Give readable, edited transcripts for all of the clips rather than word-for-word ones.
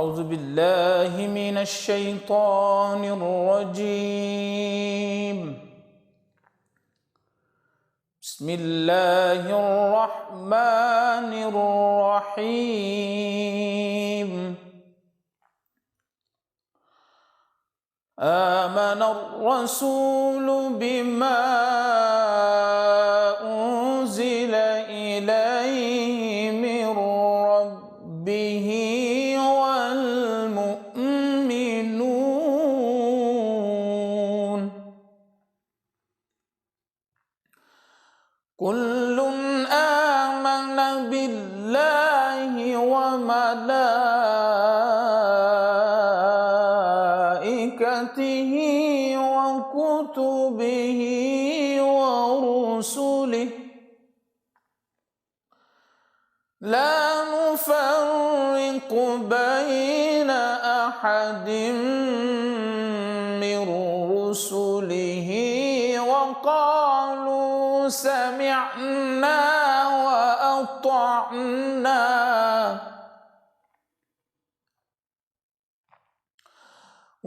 أعوذ بالله من الشيطان الرجيم. بسم الله الرحمن الرحيم. آمن الرسول بما أنزل إليه من ربه والمؤمنون كل آمن بالله وملائكته وكتبه ورسله لا نفرق بين أحد من رسله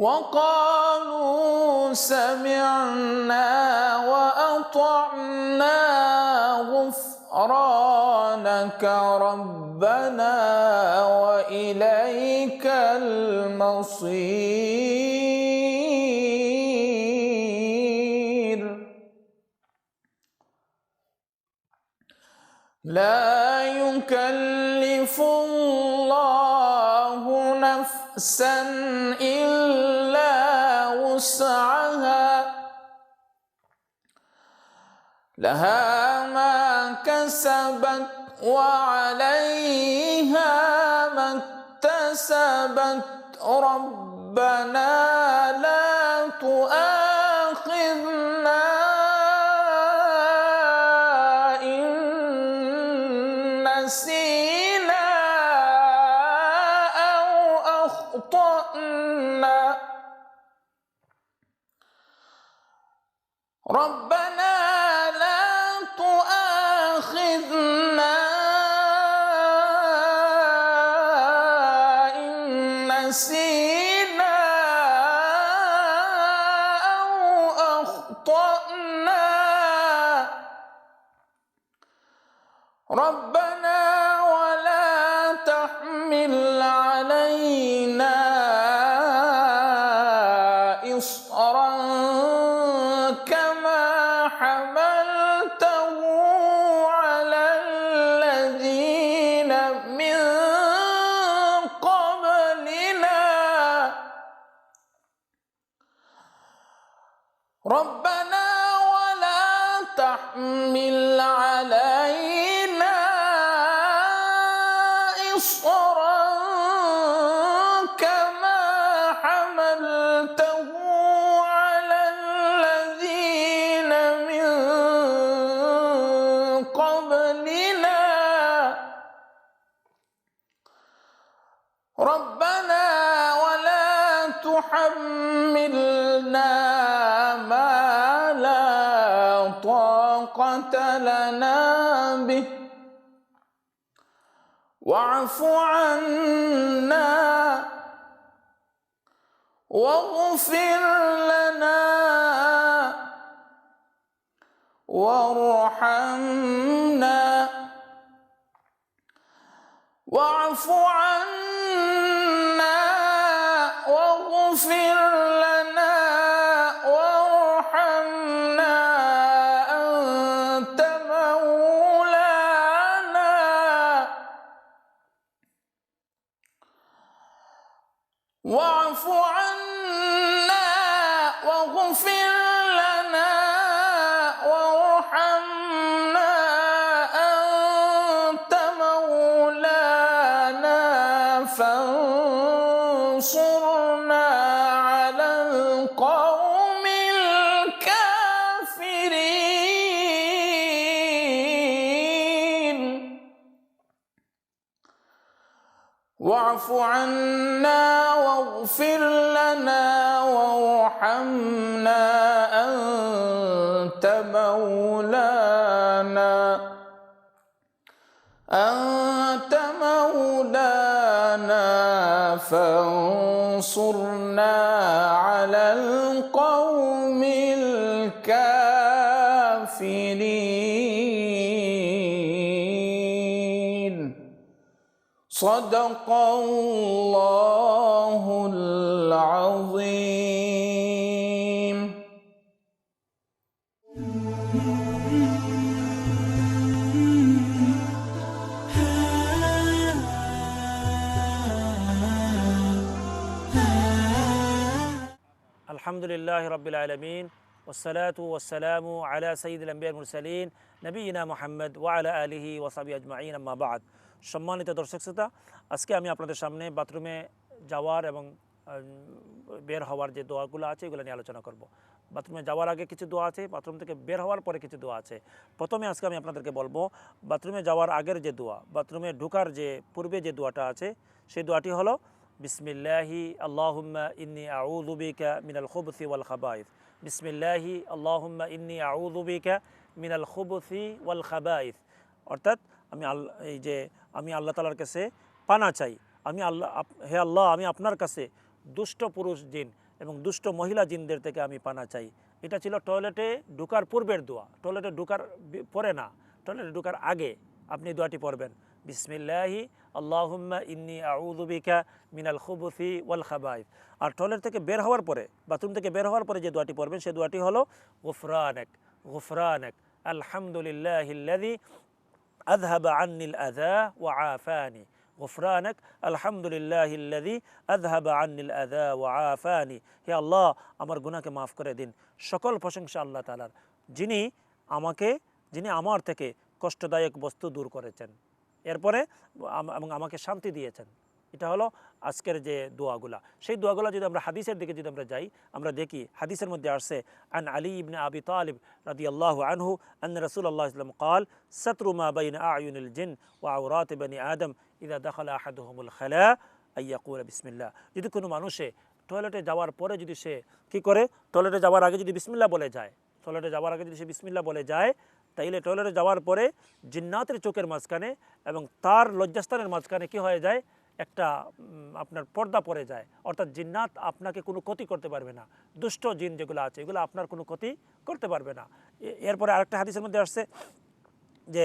وقالوا سمعنا وأطعنا غفرانك ربنا وإليك المصير لا يكلف الله نفسا إلا وسعها لها ما كسبت وعليها ما اكتسبت ربنا لا تؤاخذنا إن نسينا أو أخطأنا ربنا لا تؤاخذنا إن نسينا أو أخطأنا ربنا ولا تحمل علينا إصرا كما حملته على الذين من قبلنا ربنا ولا تحمل علينا إصرا كما حملته على الذين من قبلنا ربنا ولا تحملنا ما لا طاقة لنا به واعف عنا واغفر لنا وارحمنا واعف عنا واغفر لنا وارحمنا أنت مولانا واعف عنا واغفر لنا وارحمنا أنت مولانا فانصرنا على القوم الكافرين واعف عنا واغفر لنا وارحمنا أنت مولانا أنت مولانا فانصرنا على القوم الكافرين صدق الله العظيم. আলহামদুলিল্লাহ রাব্বিল আলামিন ওয়াসসালাতু ওয়াসসালামু আলা সাইয়্যিদিল আম্বিয়াল মুরসালিন নবিয়িনা মুহাম্মদ ওয়া আলা আলিহি ওয়া সাহবিহি আজমাইন আম্মা বা'দ। সম্মানিত দর্শক শ্রোতা, আজকে আমি আপনাদের সামনে বাথরুমে যাওয়ার এবং বের হওয়ার যে দোয়াগুলো আছে এগুলো নিয়ে আলোচনা করব। বাথরুমে যাওয়ার আগে কিছু দোয়া আছে, বাথরুম থেকে বের হওয়ার পরে কিছু দোয়া আছে। প্রথমে আজকে আমি আপনাদেরকে বলবো বাথরুমে যাওয়ার আগের যে দোয়া, বাথরুমে ঢোকার যে পূর্বে যে দোয়াটা আছে সেই দোয়াটি হলো বিসমিল্লাহি আল্লাহুম্মা ইন্নী আউযু বিকা মিনাল খুবুসি ওয়াল খাবাইস। বিসমিল্লাহি আল্লাহুম্মা ইন্নী আউযু বিকা মিনাল খুবুসি ওয়াল খাবাইস, অর্থাৎ আমি আল্লাহ তাআলার কাছে পানা চাই, হে আল্লাহ আমি আপনার কাছে দুষ্ট পুরুষ জিন এবং দুষ্ট মহিলা জিনদের থেকে আমি পানা চাই। এটা ছিল টয়লেটে ঢোকার পূর্বের দোয়া। টয়লেটে ঢোকার পরে না, টয়লেটে ঢোকার আগে আপনি দোয়াটি পড়বেন, বিসমিল্লাহি আল্লাহুম্মা ইন্নী আউযু বিকা মিনাল খুবুসি ওয়াল খাবাইস। আর টয়লেট থেকে বের হওয়ার পরে, বাথরুম থেকে বের হওয়ার পরে যে দোয়াটি পড়বেন সেই দোয়াটি হলো গুফরানাক গুফরানাক আলহামদুলিল্লাহিল্লাযী আযহাবা আন্নিল আযা ওয়া আফানি। গুফরানাক আলহামদুলিল্লাহিল্লাযী আযহাবা আন্নিল আযা ওয়া আফানি। হে আল্লাহ আমার গুনাহকে মাফ করে দিন। সকল প্রশংসা আল্লাহ তাআলার, যিনি আমার থেকে কষ্টদায়ক বস্তু দূর করেছেন এরপরে এবং আমাকে শান্তি দিয়েছেন। এটা হলো আজকের যে দোয়াগুলা। সেই দোয়াগুলা যদি আমরা হাদিসের দিকে যদি আমরা যাই, আমরা দেখি হাদিসের মধ্যে আসছে আন আলী ইবনে আবি তালিব রাদিয়াল্লাহু আনহু আন্না রাসূলুল্লাহ সাল্লাল্লাহু আলাইহি ওয়াসাল্লাম قال সাতরু মা বাইনা আয়ুনিল জিন ওয়া আওরাত বনি আদম ইযা দাখালা আহাদুহুমুল খালা আই ইয়াকুলা বিসমিল্লাহ। যদি কোনো মানুষে টয়লেটে যাওয়ার পরে যদি সে কি করে, টয়লেটে যাওয়ার আগে যদি বিসমিল্লাহ বলে যায়, টয়লেটে যাওয়ার আগে যদি সে বিসমিল্লাহ বলে যায়, তাইলে টয়লেটে যাওয়ার পরে জিন্নাতের চোখের মাঝখানে এবং তার লজ্জাস্থানের মাঝখানে কি হয়ে যায়, একটা আপনার পর্দা পড়ে যায়। অর্থাৎ জিন্নাত আপনাকে কোনো ক্ষতি করতে পারবে না। দুষ্ট জিন যেগুলো আছে এগুলো আপনার কোনো ক্ষতি করতে পারবে না। এরপরে আরেকটা হাদিসের মধ্যে আসছে যে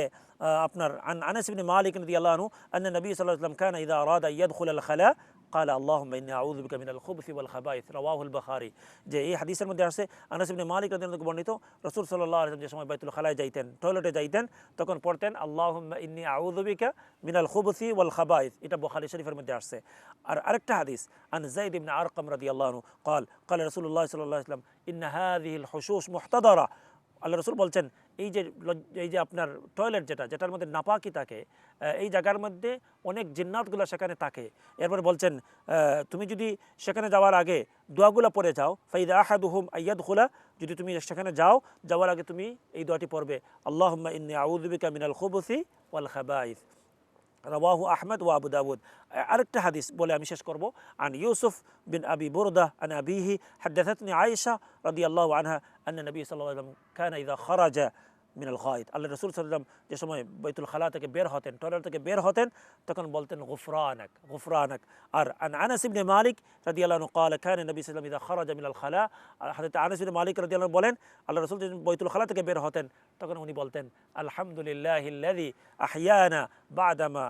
আপনার আনাস ইবনে মালিক রাদিয়াল্লাহু আনহু আন্না নবী সাল্লাল্লাহু আলাইহি ওয়াসাল্লাম কানা ইযা আরাদা ইয়াদখুলাল খালা قال اللهم إني أعوذ بك من الخبث والخبائث رواه البخاري। যে এই হাদিসের মধ্যে আসছে আনাস ইবনে মালিক রাদিয়াল্লাহু আনহু বর্ণিত রাসূল সাল্লাল্লাহু আলাইহি ওয়াসাল্লাম যে সময় বাইতুল খালায় যাইতেন, টয়লেটে যাইতেন, তখন পড়তেন আল্লাহুম্মা ইন্নী আউযু বিকা মিনাল খুবুসি ওয়াল খাবাইস। এটা বুখারী শরীফের মধ্যে আসছে। আর আরেকটা হাদিস আন যায়েদ ইবনে আরকাম রাদিয়াল্লাহু আনহু قال قال رسول الله صلى الله عليه وسلم إن هذه الحشوش محتضرة। আল্লাহ রসুল বলছেন এই যে আপনার টয়লেট যেটার মধ্যে নাপাকি থাকে, এই জায়গার মধ্যে অনেক জিন্নাতগুলো সেখানে থাকে। এরপর বলছেন তুমি যদি সেখানে যাওয়ার আগে দোয়াগুলো পড়ে যাও, ফাইদা আহাদুহুম আইয়াদখুলা, যদি তুমি সেখানে যাওয়ার আগে তুমি এই দোয়াটি পড়বে, আল্লাহুম্মা ইন্নী আউযু বিকা মিনাল খুবুসি ওয়াল খাবাইস। রাওয়াহু আহমদ ওয়া আবু দাউদ। আরেকটা হাদিস বলে আমি শেষ করব। আন ইউসুফ বিন আবি বুরদা আন আবিহি হাদাথাতনি আয়েশা রাদিয়াল্লাহু আনহা আন্না নবী সাল্লাল্লাহু আলাইহি ওয়াসাল্লাম কানা ইযা খারাজা মিনাল গায়ত। আল্লাহ রাসূল সাল্লাল্লাহু আলাইহি ওয়াসাল্লাম যে সময় বাইতুল খালা থেকে বের হতেন, টয়লেট থেকে বের হতেন, তখন বলতেন গুফরানাক গুফরানাক। আর আন আনাস ইবনে মালিক রাদিয়াল্লাহু আনহু قال كان النبي صلى الله عليه وسلم اذا خرج من الخلاء। হযরত আনাস ইবনে মালিক রাদিয়াল্লাহু আনহু বলেন আল্লাহ রাসূল যখন বাইতুল খালা থেকে বের হতেন তখন উনি বলতেন আলহামদুলিল্লাহিল্লাযী আহইয়ানা বা'দামা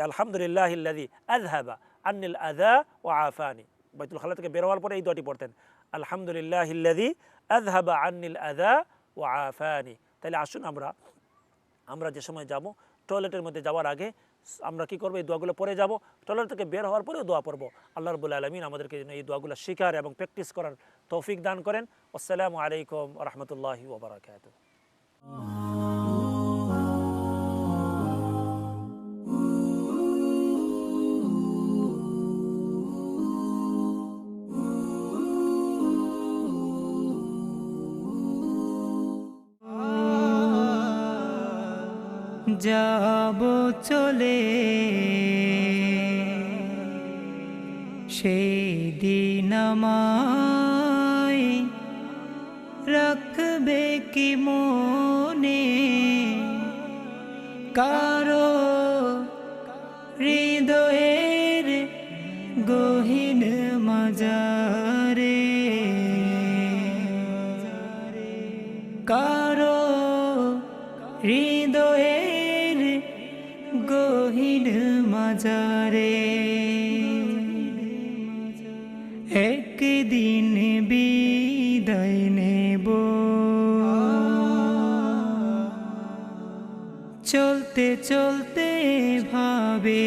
আলহামদুলিল্লাহিল্লাযী আযহাবা আন্নিল আযা ওয়া আফানি। বাইতুল খালা থেকে বের হওয়ার পরে এই দোয়াটি পড়তেন আলহামদুলিল্লাহিল্লাযী আযহাবা আন্নিল আযা ওয়া আফানি। তাহলে আসুন আমরা যে সময় যাব টয়লেটের মধ্যে যাওয়ার আগে আমরা কি করব, এই দোয়াগুলো পড়ে যাব। টয়লেট থেকে বের হওয়ার পরেও দোয়া পড়ব। আল্লাহ রাব্বুল আলামিন আমাদেরকে এই দোয়াগুলো শিখার এবং প্র্যাকটিস করার তৌফিক দান করেন। আসসালামু আলাইকুম ওয়া রাহমাতুল্লাহি ওয়া বারাকাতুহু। যাব চলে সেই দিন আমায় রাখবে কি মনে, কারো হৃদয়ের গো গহীন মাজারে কারো হৃদয়ের গহীন মাজারে একদিন বিদায় নেব চলতে চলতে ভাবে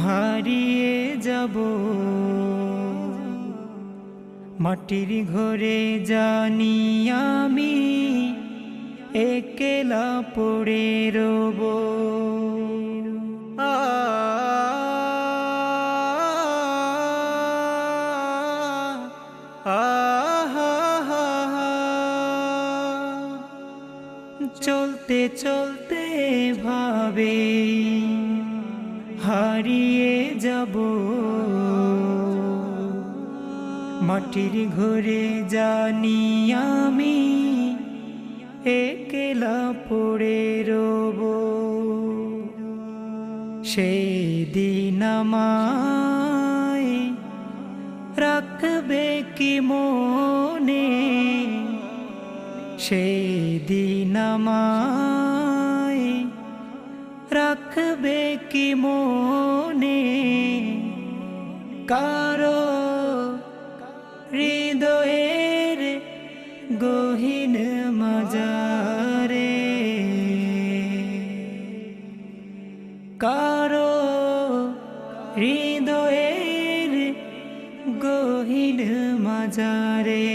হারিয়ে যাব মাটির ঘরে জানি আমি একলা পড়ে রব চলতে চলতে ভাবে হারিয়ে যাব মাটির ঘরে জানি আমি একলা পড়ে রব সেদিন আমায় রাখবে কি মনে সেদিন আমায় রাখবে কি মনে কারো হৃদয়ের গহীন মাজারে কারো হৃদয়ের গহীন মাজারে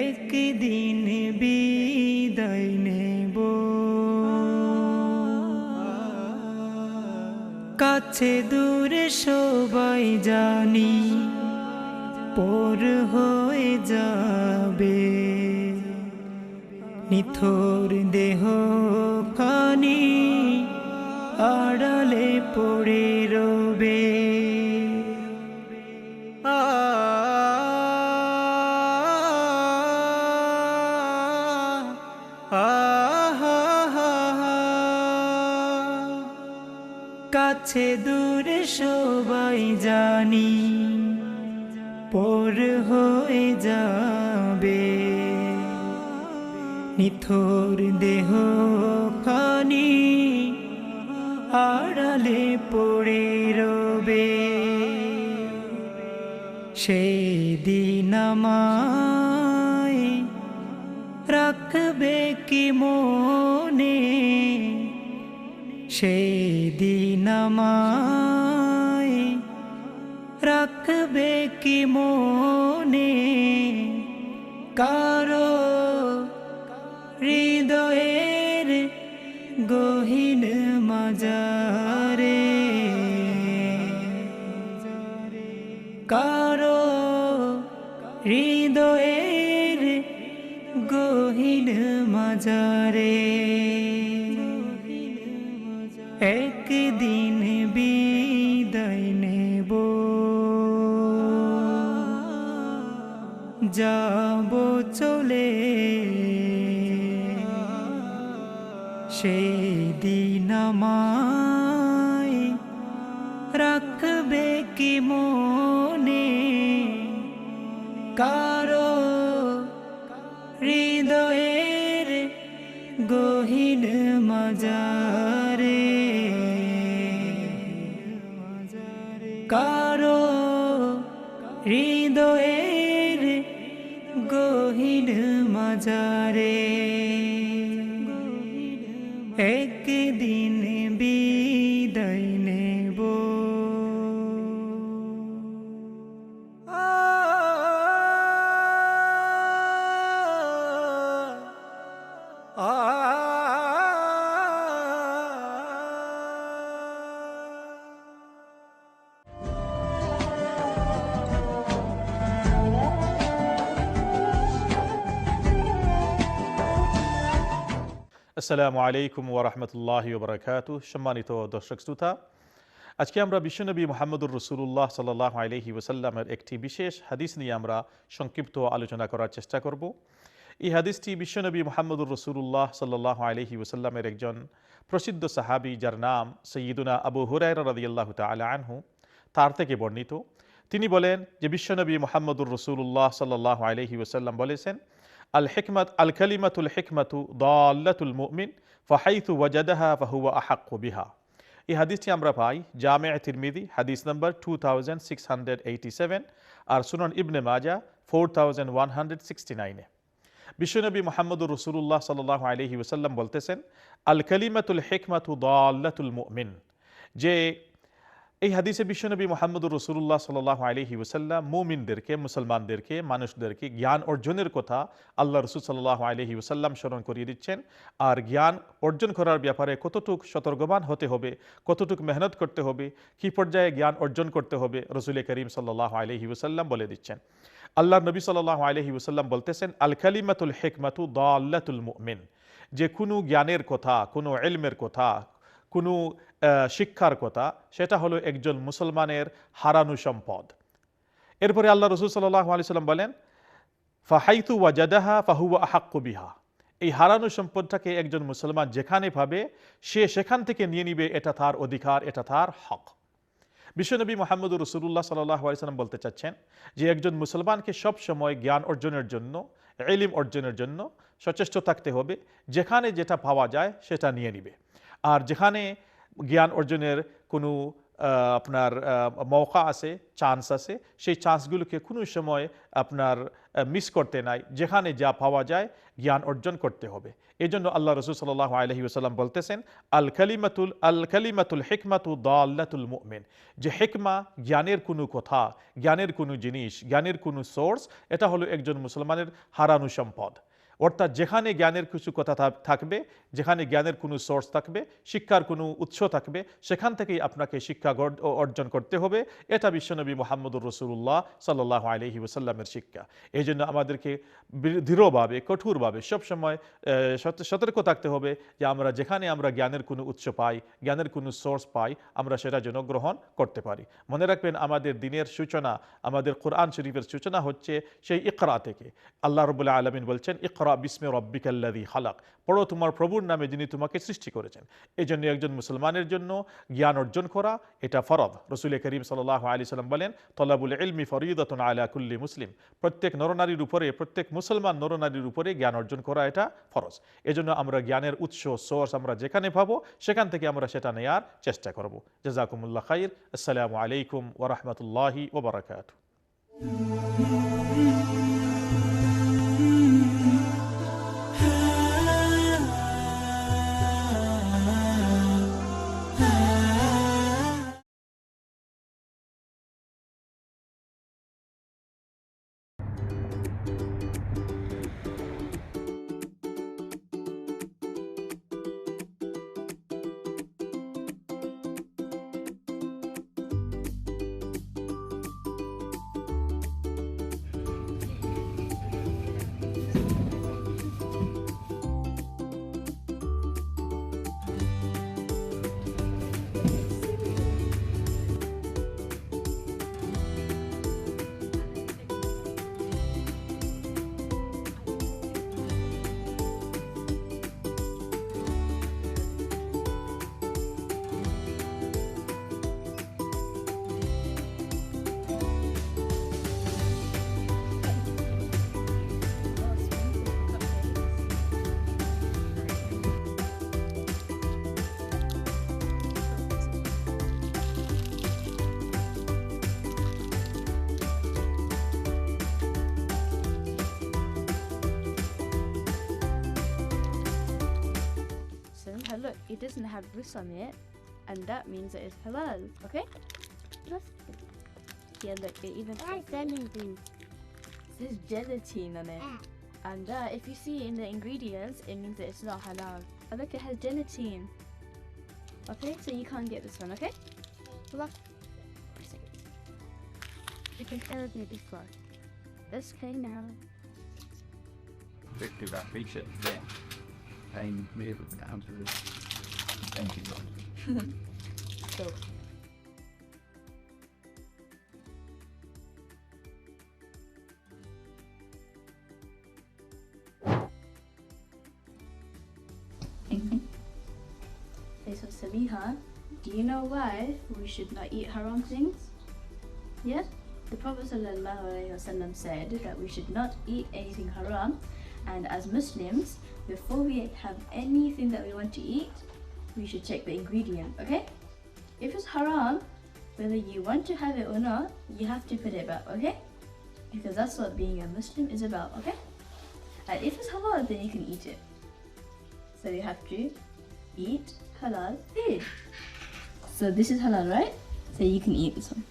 একদিন বিদায় নেব কাছে দূরে সবাই জানি পর হয়ে যাবে নিথর দেহ খানি আড়ালে পড়ে রবে কাছে দূরে সবাই জানি পর হয়ে যাবে নিথর দেহ খানি আড়ালে পড়ে রবে সেদিন আমায় রাখবে কি মনে সেদিন আমায় রাখবে কি মনে কারো হৃদয়ের গহীন মাজারে কারো হৃদয়ের গহীন মাজারে একদিন বিদায় নেব যাব চলে সেদিন আমায় রাখবে কি মনে কারো হৃদয়ের গহীন মাজারে কারো হৃদয়ের গহীন মাজারে একদিন বিদায় নেব আসসালামু আলাইকুম ওয়া রাহমাতুল্লাহি ওয়া বারাকাতুহু। সম্মানিত দর্শক শ্রোতা, আজকে আমরা বিশ্বনবী মুহাম্মদুর রাসূলুল্লাহ সাল্লাল্লাহু আলাইহি ওয়াসাল্লামের একটি বিশেষ হাদিস নিয়ে আমরা সংক্ষিপ্ত আলোচনা করার চেষ্টা করব। এই হাদিসটি বিশ্বনবী মুহাম্মদুর রাসূলুল্লাহ সাল্লাল্লাহু আলাইহি ওয়াসাল্লামের একজন প্রসিদ্ধ সাহাবী যার নাম সৈয়দুনা আবু হুরায়রা রাদিয়াল্লাহু তাআলা আনহু, তার থেকে বর্ণিত, তিনি বলেন যে বিশ্বনবী মুহাম্মদুর রাসূলুল্লাহ সাল্লাল্লাহু আলাইহি ওয়াসাল্লাম বলেছেন, আল কালিমাতুল হিকমাতু দাল্লাতুল মুমিন ফাহাইথু ওয়াজাদাহা ফাহুয়া আহাক্কু বিহা। এই হাদিসটি আমরা পাই জামে তিরমিজি হাদিস নাম্বার 2687 আর সুনান ইবনে মাজা 4169-এ। বিশ্বনবী মুহাম্মদুর রাসূলুল্লাহ সাল্লাল্লাহু আলাইহি ওয়াসাল্লাম বলতেছেন, আল কালিমাতুল হিকমাতু দাল্লাতুল মুমিন, যে এই হাদিসে বিশ্বনবী মুহাম্মদুর রাসূলুল্লাহ সাল্লাল্লাহু আলাইহি ওয়াসাল্লাম মুমিনদেরকে, মুসলমানদেরকে, মানুষদেরকে জ্ঞান অর্জনের কথা আল্লাহ রাসূল সাল্লাল্লাহু আলাইহি ওয়াসাল্লাম স্মরণ করিয়ে দিচ্ছেন। আর জ্ঞান অর্জন করার ব্যাপারে কতটুক সতর্কবান হতে হবে, কতটুক মেহনত করতে হবে, কী পর্যায়ে জ্ঞান অর্জন করতে হবে, রাসূল করিম সাল্লাল্লাহু আলাইহি ওয়াসাল্লাম বলে দিচ্ছেন। আল্লাহর নবী সাল্লাল্লাহু আলাইহি ওয়াসাল্লাম বলতেছেন, আল কালিমাতুল হিকমাতু দাল্লাতুল মুমিন, যে কোনো জ্ঞানের কথা, কোনো ইলমের কথা, কোনো শিক্ষার কথা, সেটা হলো একজন মুসলমানের হারানো সম্পদ। এরপরে আল্লাহ রাসূল সাল্লাল্লাহু আলাইহি ওয়াসাল্লাম বলেন, ফাহাইতু ওয়াজাদাহা ফাহুয়া আহাক্কু বিহা, এই হারানো সম্পদটাকে একজন মুসলমান যেখানে পাবে সে সেখান থেকে নিয়ে নিবে, এটা তার অধিকার, এটা তার হক। বিশ্বনবী মুহাম্মদুর রাসূলুল্লাহ সাল্লাল্লাহু আলাইহি ওয়াসাল্লাম বলতে চাচ্ছেন যে একজন মুসলমানকে সব সময় জ্ঞান অর্জনের জন্য, ইলম অর্জনের জন্য সচেষ্ট থাকতে হবে। যেখানে যেটা পাওয়া যায় সেটা নিয়ে নিবে। আর যেখানে জ্ঞান অর্জনের কোনো আপনার মৌকা আছে, চান্স আছে, সেই চান্সগুলোকে কোনো সময় আপনার মিস করতে নাই। যেখানে যা পাওয়া যায় জ্ঞান অর্জন করতে হবে। এই জন্য আল্লাহ রাসূল সাল্লাল্লাহু আলাইহি ওয়াসাল্লাম বলতেছেন, আল কালিমাতুল হিকমাতু দাল্লাতুল মুমিন, যে হিকমা, জ্ঞানের কোনো কথা, জ্ঞানের কোনো জিনিস, জ্ঞানের কোনো সোর্স, এটা হলো একজন মুসলমানের হারানো সম্পদ। অর্থাৎ যেখানে জ্ঞানের কিছু কথা থাকবে, যেখানে জ্ঞানের কোনো সোর্স থাকবে, শিক্ষার কোনো উৎস থাকবে, সেখান থেকেই আপনাকে শিক্ষা অর্জন করতে হবে। এটা বিশ্বনবী মুহাম্মদুর রাসূলুল্লাহ সাল্লাল্লাহু আলাইহি ওয়াসাল্লামের শিক্ষা। এই জন্য আমাদেরকে দৃঢ়ভাবে, কঠোরভাবে সবসময় সতর্ক থাকতে হবে যে আমরা যেখানে আমরা জ্ঞানের কোনো উৎস পাই, জ্ঞানের কোনো সোর্স পাই, আমরা সেটা যেন গ্রহণ করতে পারি। মনে রাখবেন, আমাদের দিনের সূচনা, আমাদের কোরআন শরীফের সূচনা হচ্ছে সেই ইকরা থেকে। আল্লাহ রাব্বুল আলামিন বলছেন, ইকরা বিসমি রাব্বিকাল্লাযী খালাক, পড়ো তোমার প্রভুর নামে যিনি তোমাকে সৃষ্টি করেছেন। এই জন্য একজন মুসলমানের জন্য জ্ঞান অর্জন করা এটা ফরজ। রাসূল করিম সাল্লাল্লাহু আলাইহি ওয়াসাল্লাম বলেন, তলাবুল ইলমি ফরিদাতুন আলা কুল্লি মুসলিম, প্রত্যেক নরনারীর উপরে, প্রত্যেক মুসলমান নরনারীর উপরে জ্ঞান অর্জন করা এটা ফরজ। এজন্য আমরা জ্ঞানের উৎস, সোর্স আমরা যেখানে পাবো সেখান থেকে আমরা সেটা নেয়ার চেষ্টা করব। জাযাকুমুল্লাহ খাইর। আসসালামু আলাইকুম ওয়া রাহমাতুল্লাহি ওয়া বারাকাতুহু। Look, it doesn't have this on it, and that means that it's halal. Okay? Look. Yeah, look, it even says gelatine on it. And if you see in the ingredients, it means that it's not halal. But look, it has gelatine. Okay, so you can't get this one. Okay? Look. You can elevate this far. That's okay now. Do that feature there. Pain move it down to the thank you. So. Samiha, do you know why we should not eat haram things? Yeah? The Prophet ﷺ said that we should not eat anything haram, and as Muslims, before we have anything that we want to eat, we should check the ingredient, okay? If it's haram, whether you want to have it or not, you have to put it back, okay? Because that's what being a Muslim is about, okay? And if it's halal, then you can eat it. So you have to eat halal food. So this is halal, right? So you can eat this one.